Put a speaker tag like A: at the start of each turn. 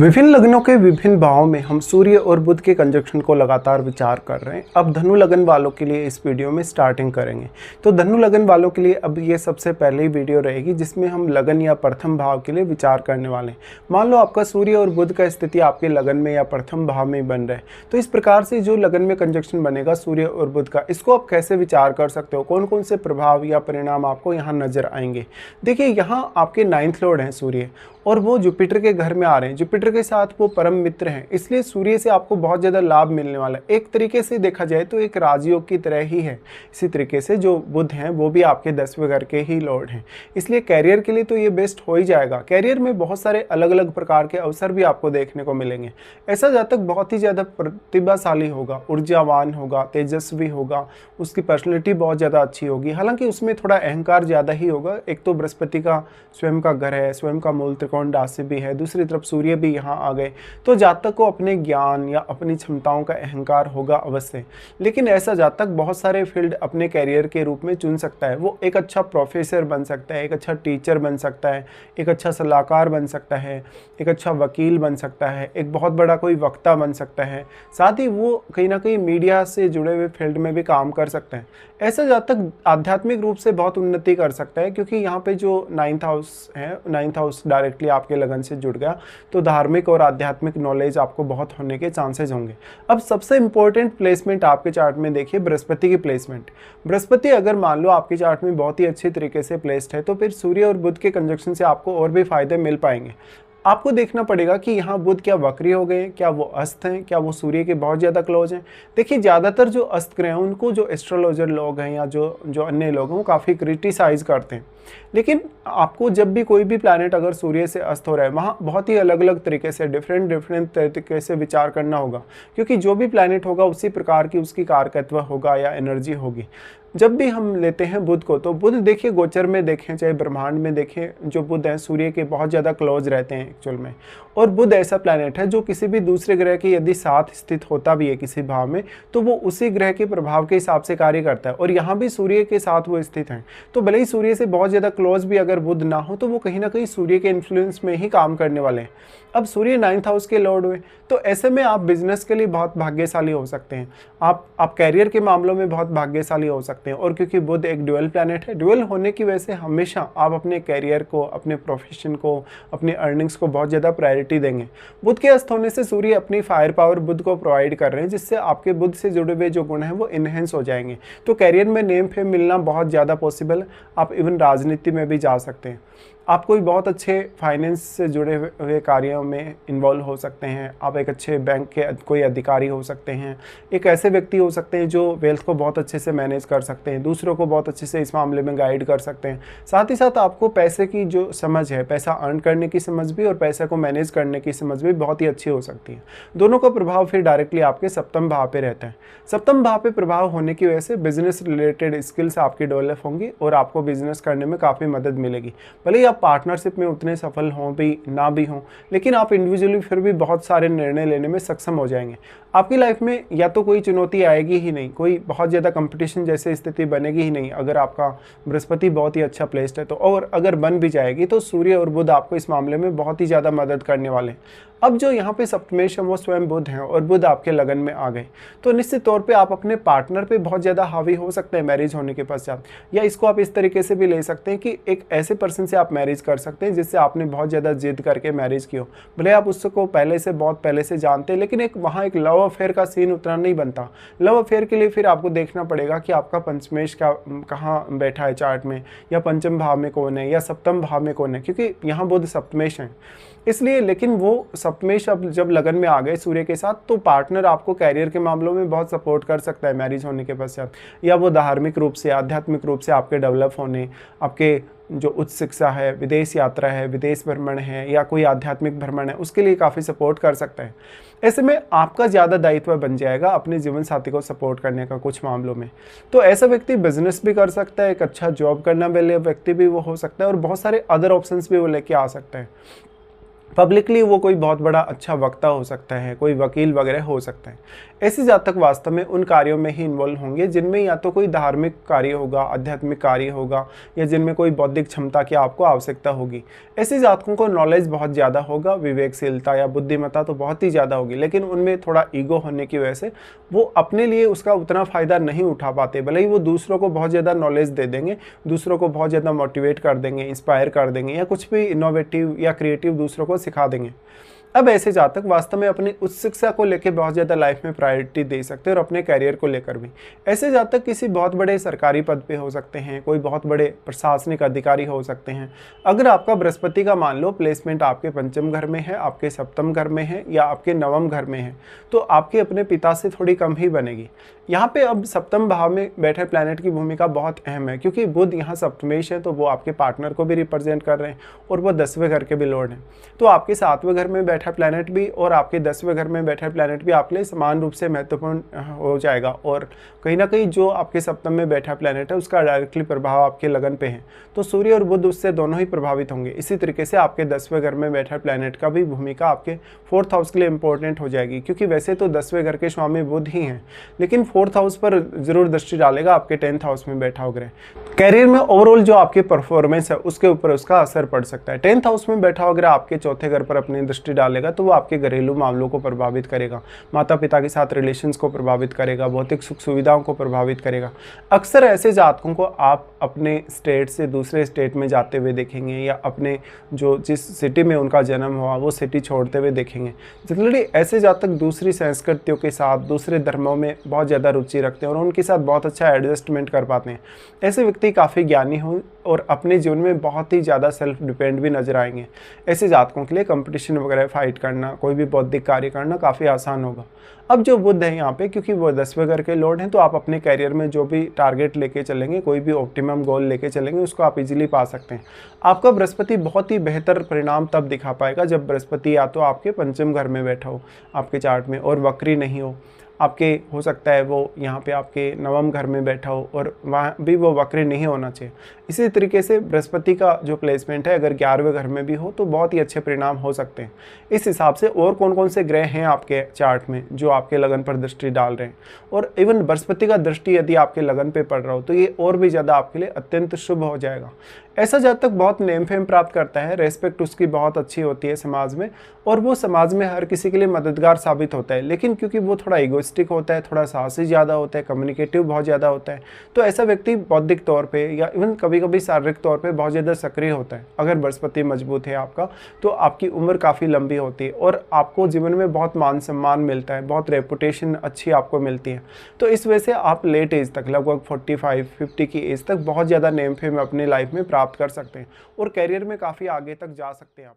A: विभिन्न लग्नों के विभिन्न भावों में हम सूर्य और बुध के कंजक्शन को लगातार विचार कर रहे हैं। अब धनु लगन वालों के लिए इस वीडियो में स्टार्टिंग करेंगे। तो धनु लगन वालों के लिए अब ये सबसे पहले वीडियो रहेगी जिसमें हम लगन या प्रथम भाव के लिए विचार करने वाले हैं। मान लो आपका सूर्य और बुध का स्थिति आपके लगन में या प्रथम भाव में बन रहा है, तो इस प्रकार से जो लगन में कंजक्शन बनेगा सूर्य और बुध का, इसको आप कैसे विचार कर सकते हो, कौन कौन से प्रभाव या परिणाम आपको यहाँ नजर आएंगे। देखिए, यहाँ आपके 9th लॉर्ड हैं सूर्य, और वो जुपिटर के घर में आ रहे हैं। जुपिटर के साथ वो परम मित्र हैं, इसलिए सूर्य से आपको बहुत ज़्यादा लाभ मिलने वाला है। एक तरीके से देखा जाए तो एक राजयोग की तरह ही है। इसी तरीके से जो बुध हैं वो भी आपके 10वें घर के ही लॉर्ड हैं, इसलिए कैरियर के लिए तो ये बेस्ट हो ही जाएगा। कैरियर में बहुत सारे अलग अलग प्रकार के अवसर भी आपको देखने को मिलेंगे। ऐसा जातक बहुत ही ज़्यादा प्रतिभाशाली होगा, ऊर्जावान होगा, तेजस्वी होगा, उसकी पर्सनैलिटी बहुत ज़्यादा अच्छी होगी। हालांकि उसमें थोड़ा अहंकार ज़्यादा ही होगा। एक तो बृहस्पति का स्वयं का घर है, स्वयं का मूल त्रिकोण राशि भी है, दूसरी तरफ सूर्य भी यहाँ आ गए, तो जातक को अपने ज्ञान या अपनी क्षमताओं का अहंकार होगा अवश्य। लेकिन ऐसा जातक बहुत सारे फील्ड अपने कैरियर के रूप में चुन सकता है। वो एक अच्छा प्रोफेसर बन सकता है, एक अच्छा टीचर बन सकता है, एक अच्छा सलाहकार बन सकता है, एक अच्छा वकील बन सकता है, एक बहुत बड़ा कोई वक्ता बन सकता है। साथ ही वो कहीं ना कहीं मीडिया से जुड़े हुए फील्ड में भी काम कर सकते हैं। ऐसा जातक आध्यात्मिक रूप से बहुत उन्नति कर सकता है, क्योंकि यहाँ पे जो 9th हाउस है, 9th हाउस डायरेक्टली आपके लगन से जुड़ गया, तो धार्मिक और आध्यात्मिक नॉलेज आपको बहुत होने के चांसेस होंगे। अब सबसे इंपॉर्टेंट प्लेसमेंट आपके चार्ट में देखिए, बृहस्पति की प्लेसमेंट। बृहस्पति अगर मान लो आपके चार्ट में बहुत ही अच्छी तरीके से प्लेस्ड है, तो फिर सूर्य और बुध के कंजक्शन से आपको और भी फायदे मिल पाएंगे। आपको देखना पड़ेगा कि यहाँ बुध क्या वक्री हो गए, क्या वो अस्त हैं, क्या वो सूर्य के बहुत ज़्यादा क्लोज हैं। देखिए, ज़्यादातर जो अस्त ग्रह हैं उनको जो एस्ट्रोलॉजर लोग हैं या जो अन्य लोग हैं वो काफ़ी क्रिटिसाइज़ करते हैं। लेकिन आपको जब भी कोई भी प्लैनेट अगर सूर्य से अस्त हो रहा है, वहाँ बहुत ही अलग अलग तरीके से डिफरेंट तरीके से विचार करना होगा, क्योंकि जो भी प्लैनेट होगा उसी प्रकार की उसकी कारकत्व होगा या एनर्जी होगी। जब भी हम लेते हैं बुध को, तो बुध देखिए गोचर में देखें चाहे ब्रह्मांड में देखें, जो बुध हैं सूर्य के बहुत ज़्यादा क्लोज रहते हैं एक्चुअल में। और बुध ऐसा प्लैनेट है जो किसी भी दूसरे ग्रह के यदि साथ स्थित होता भी है किसी भाव में, तो वो उसी ग्रह के प्रभाव के हिसाब से कार्य करता है। और यहाँ भी सूर्य के साथ वो स्थित हैं, तो भले ही सूर्य से बहुत ज़्यादा क्लोज भी अगर बुध ना हो, तो वो कहीं ना कहीं सूर्य के इन्फ्लुएंस में ही काम करने वाले हैं। अब सूर्य 9th हाउस के लॉर्ड हुए, तो ऐसे में आप बिजनेस के लिए बहुत भाग्यशाली हो सकते हैं। आप कैरियर के मामलों में बहुत भाग्यशाली हो सकते हैं। और क्योंकि बुध एक ड्यूअल प्लैनेट है, ड्यूअल होने की वजह से हमेशा आप अपने कैरियर को, अपने प्रोफेशन को, अपनी अर्निंग्स को बहुत ज़्यादा प्रायोरिटी देंगे। बुध के अस्त होने से सूर्य अपनी फायर पावर बुध को प्रोवाइड कर रहे हैं, जिससे आपके बुध से जुड़े हुए जो गुण हैं वो इनहेंस हो जाएंगे। तो कैरियर में नेम फेम मिलना बहुत ज़्यादा पॉसिबल है। आप इवन राजनीति में भी जा सकते हैं। आप कोई बहुत अच्छे फाइनेंस से जुड़े हुए कार्यों में इन्वॉल्व हो सकते हैं। आप एक अच्छे बैंक के कोई अधिकारी हो सकते हैं। एक ऐसे व्यक्ति हो सकते हैं जो वेल्थ को बहुत अच्छे से मैनेज कर सकते हैं, दूसरों को बहुत अच्छे से इस मामले में गाइड कर सकते हैं। साथ ही साथ आपको पैसे की जो समझ है, पैसा अर्न करने की समझ भी और पैसे को मैनेज करने की समझ भी बहुत ही अच्छी हो सकती है। दोनों का प्रभाव फिर डायरेक्टली आपके सप्तम भाव पे रहता है। सप्तम भाव पे प्रभाव होने की वजह से बिजनेस रिलेटेड स्किल्स आपकी डेवलप होंगी और आपको बिजनेस करने में काफ़ी मदद मिलेगी। भले ही आप पार्टनरशिप में उतने सफल हों भी ना भी हों, लेकिन आप इंडिविजुअली फिर भी बहुत सारे निर्णय लेने में सक्षम हो जाएंगे। आपकी लाइफ में या तो कोई चुनौती आएगी ही नहीं, कोई बहुत ज़्यादा कंपटीशन जैसी स्थिति बनेगी ही नहीं अगर आपका बृहस्पति बहुत ही अच्छा प्लेस्ड है तो। और अगर बन भी जाएगी तो सूर्य और बुध आपको इस मामले में बहुत ही ज़्यादा मदद करने वाले हैं। अब जो यहाँ पे सप्तमेश है वो स्वयं बुध हैं और बुध आपके लगन में आ गए, तो निश्चित तौर पे आप अपने पार्टनर पे बहुत ज़्यादा हावी हो सकते हैं मैरिज होने के पश्चात। या इसको आप इस तरीके से भी ले सकते हैं कि एक ऐसे पर्सन से आप मैरिज कर सकते हैं जिससे आपने बहुत ज़्यादा जिद करके मैरिज की हो। भले आप उसको बहुत पहले से जानते हैं, लेकिन वहाँ एक लव अफेयर का सीन उतना नहीं बनता। लव अफेयर के लिए फिर आपको देखना पड़ेगा कि आपका पंचमेश का कहाँ बैठा है चार्ट में, या पंचम भाव में कौन है, या सप्तम भाव में कौन है, क्योंकि यहाँ बुध सप्तमेश हैं इसलिए। लेकिन वो सप्तमेश अब जब लगन में आ गए सूर्य के साथ, तो पार्टनर आपको कैरियर के मामलों में बहुत सपोर्ट कर सकता है मैरिज होने के पश्चात। या वो धार्मिक रूप से, आध्यात्मिक रूप से आपके डेवलप होने, आपके जो उच्च शिक्षा है, विदेश यात्रा है, विदेश भ्रमण है, या कोई आध्यात्मिक भ्रमण है, उसके लिए काफ़ी सपोर्ट कर सकता है। ऐसे में आपका ज़्यादा दायित्व बन जाएगा अपने जीवन साथी को सपोर्ट करने का कुछ मामलों में। तो ऐसा व्यक्ति बिजनेस भी कर सकता है, एक अच्छा जॉब करना वाले व्यक्ति भी वो हो सकता है, और बहुत सारे अदर ऑप्शंस भी वो लेके आ सकता है। पब्लिकली वो कोई बहुत बड़ा अच्छा वक्ता हो सकता है, कोई वकील वगैरह हो सकता है। ऐसे जातक वास्तव में उन कार्यों में ही इन्वॉल्व होंगे जिनमें या तो कोई धार्मिक कार्य होगा, आध्यात्मिक कार्य होगा, या जिनमें कोई बौद्धिक क्षमता की आपको आवश्यकता होगी। ऐसे जातकों को नॉलेज बहुत ज़्यादा होगा, विवेकशीलता या बुद्धिमत्ता तो बहुत ही ज़्यादा होगी, लेकिन उनमें थोड़ा ईगो होने की वजह से वो अपने लिए उसका उतना फ़ायदा नहीं उठा पाते। भले ही वो दूसरों को बहुत ज़्यादा नॉलेज दे देंगे, दूसरों को बहुत ज़्यादा मोटिवेट कर देंगे, इंस्पायर कर देंगे, या कुछ भी इनोवेटिव या क्रिएटिव दूसरों को सिखा देंगे। अब ऐसे जातक वास्तव में अपनी उच्च शिक्षा को लेकर बहुत ज़्यादा लाइफ में प्रायोरिटी दे सकते हैं, और अपने कैरियर को लेकर भी। ऐसे जातक किसी बहुत बड़े सरकारी पद पे हो सकते हैं, कोई बहुत बड़े प्रशासनिक अधिकारी हो सकते हैं। अगर आपका बृहस्पति का मान लो प्लेसमेंट आपके पंचम घर में है, आपके सप्तम घर में है, या आपके नवम घर में है, तो आपके अपने पिता से थोड़ी कम ही बनेगी। यहाँ पे अब सप्तम भाव में बैठे प्लैनेट की भूमिका बहुत अहम है, क्योंकि बुध यहाँ सप्तमेश है, तो वो आपके पार्टनर को भी रिप्रेजेंट कर रहे हैं, और वो 10वें घर के भी लॉर्ड हैं। तो आपके 7वें घर में बैठा प्लैनेट भी और आपके 10वें घर में बैठा प्लैनेट भी आपके लिए समान रूप से महत्वपूर्ण हो जाएगा, और कहीं ना कहीं जो आपके सप्तम में बैठा प्लैनेट है उसका डायरेक्टली प्रभाव आपके लगन पे है, तो सूर्य और बुध उससे दोनों ही प्रभावित होंगे। इसी तरीके से आपके 10वें घर में बैठा प्लैनेट का भी भूमिका आपके 4th हाउस के लिए इंपॉर्टेंट हो जाएगी, क्योंकि वैसे तो 10वें घर के स्वामी बुध ही हैं, लेकिन 4th हाउस पर जरूर दृष्टि डालेगा आपके 10th हाउस में बैठा हो ग्रह। कैरियर में ओवरऑल जो आपकी परफॉर्मेंस है उसके ऊपर उसका असर पड़ सकता है। 10th हाउस में बैठा हो ग्रह आपके 4थे घर पर अपनी दृष्टि डालेगा, तो वो आपके घरेलू मामलों को प्रभावित करेगा, माता पिता के साथ रिलेशंस को प्रभावित करेगा, भौतिक सुख सुविधाओं को प्रभावित करेगा। अक्सर ऐसे जातकों को आप अपने स्टेट से दूसरे स्टेट में जाते हुए देखेंगे, या अपने जो जिस सिटी में उनका जन्म हुआ वो सिटी छोड़ते हुए देखेंगे। जनरली ऐसे जातक दूसरी संस्कृतियों के साथ, दूसरे धर्मों में बहुत ज़्यादा रुचि रखते हैं और उनके साथ बहुत अच्छा एडजस्टमेंट कर पाते हैं। ऐसे व्यक्ति काफ़ी ज्ञानी हों और अपने जीवन में बहुत ही ज़्यादा सेल्फ डिपेंड भी नजर आएंगे। ऐसे जातकों के लिए कंपटीशन वगैरह फाइट करना, कोई भी बौद्धिक कार्य करना काफ़ी आसान होगा। अब जो बुध है यहाँ पे, क्योंकि वो 10वें घर के लॉर्ड हैं, तो आप अपने कैरियर में जो भी टारगेट लेके चलेंगे, कोई भी ऑप्टिमम गोल लेके चलेंगे, उसको आप इजीली पा सकते हैं। आपका बृहस्पति बहुत ही बेहतर परिणाम तब दिखा पाएगा जब बृहस्पति या तो आपके पंचम घर में बैठा हो आपके चार्ट में और वक्री नहीं हो, आपके हो सकता है वो यहाँ पे आपके नवम घर में बैठा हो और वहाँ भी वो वक्री नहीं होना चाहिए। इसी तरीके से बृहस्पति का जो प्लेसमेंट है अगर 11वें घर में भी हो तो बहुत ही अच्छे परिणाम हो सकते हैं। इस हिसाब से और कौन कौन से ग्रह हैं आपके चार्ट में जो आपके लगन पर दृष्टि डाल रहे हैं, और इवन बृहस्पति का दृष्टि यदि आपके लगन पे पड़ रहा हो तो ये और भी ज़्यादा आपके लिए अत्यंत शुभ हो जाएगा। ऐसा जातक बहुत नेम फेम प्राप्त करता है, रेस्पेक्ट उसकी बहुत अच्छी होती है समाज में, और वो समाज में हर किसी के लिए मददगार साबित होता है। लेकिन क्योंकि वो थोड़ा इगोइस्टिक होता है, थोड़ा साहसी ज़्यादा होता है, कम्युनिकेटिव बहुत ज़्यादा होता है, तो ऐसा व्यक्ति बौद्धिक तौर पे या इवन कभी कभी शारीरिक तौर पे बहुत ज़्यादा सक्रिय होता है। अगर बृहस्पति मजबूत है आपका तो आपकी उम्र काफ़ी लंबी होती है और आपको जीवन में बहुत मान सम्मान मिलता है, बहुत रेपुटेशन अच्छी आपको मिलती है। तो इस वजह से आप लेट एज तक, लगभग 45-50 की एज तक बहुत ज़्यादा नेम फेम अपनी लाइफ में प्राप्त कर सकते हैं और करियर में काफ़ी आगे तक जा सकते हैं आप।